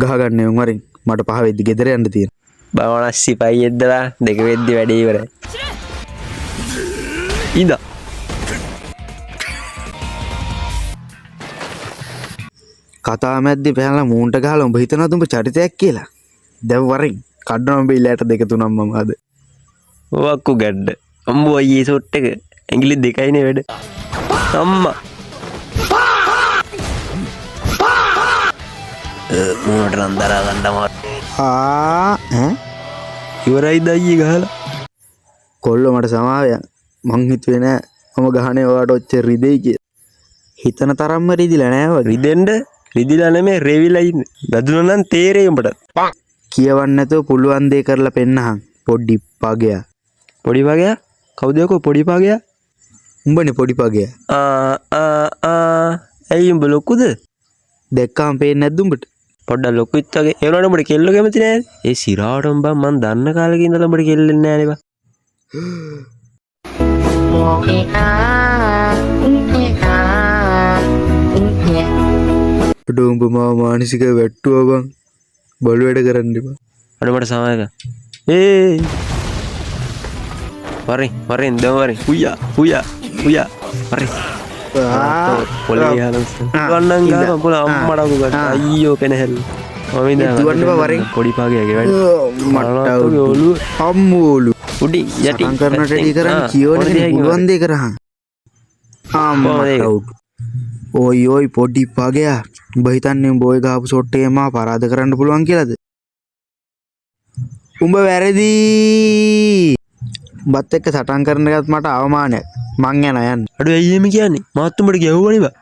ගහගන්න උමරින් මට පහ වෙද්දි ගෙදර යන්න තියෙනවා. බවනස්සි පයි එද්දලා දෙක වෙද්දි වැඩේ ඉවරයි. ඉඳ කතා මැද්දේ පැනලා මූන්ට ගහලා උඹ හිතනවද උඹ චරිතයක් කියලා? දැන් වරින් කඩන උඹ ඉලයට දෙක තුනක් මම අද. ඔක්කු ගැඩ්ඩ. අම්බෝ අයියේ සොට් එක. ඇඟිලි දෙකයිනේ වැඩ. අම්මා. මූණට නම් දරා ගන්න අමාරුයි. ඉවරයිද අයියේ ගහලා? කොල්ලෝ මට සමාවය. මං හිතුවේ නෑ මම ගහන්නේ ඔයාට ඔච්චර රිදෙයි කියලා. හිතන තරම්ම රිදිලා නෑ වගේ. රිදෙන්න රිදිලා නෙමෙයි රෙවිලා ඉන්නේ. බැදුණා නම් තේරෙයි උඹට. කියවන්න නැතුව පුළුවන් දේ කරලා පෙන්නහන්. පොඩි පගයා. පොඩි පගයා? කවුද යකෝ පොඩි පගයා? උඹනේ පොඩි පගයා. ඇයි උඹ ලොකුද? දැක්කම පේන්නේ නැද්ද උඹට? පොඩ්ඩක් ලොකුත් වගේ. ඒ වුණාට උඹට කෙල්ල කැමති නෑනේ. ඒ සිරාවට උඹ මන් දන්න කාලෙක ඉඳලා උඹට කෙල්ලෙන්නේ නෑනේ බා. උඹ මාව මානසික වැට්ටුවා බං. බලු වැඩ කරන්න එපා. අර මට සමායක. වරින් දැන් වරින්. උයා. වරින්. පොලේ යහලස්. ගන්නන් ගා පොල අම්මඩ උගට. අයියෝ කෙනහැල්. මම ඉඳන් දුවන්න බා වරින්. පොඩි පාගයගේ වැඩ. මට ඔලු අම්මෝලු. උඩි යටි කරන්නට ඩී කරන්න කියෝනේ පුළුවන් දේ කරහන්. ඔයි පොඩි පගයා. උඹ හිතන්නේ උඹ ඔය ගහපු ෂොට් එකේ මාව පරාද කරන්න පුළුවන් කියලාද? උඹ වැරදි. උඹත් එක්ක සටන් කරන එකත් මට අවමානයක්. මං යනවා යන්න. අඩෝ ඇයි එහෙම කියන්නේ? මාත් උඹට ගැහුවනේ බා.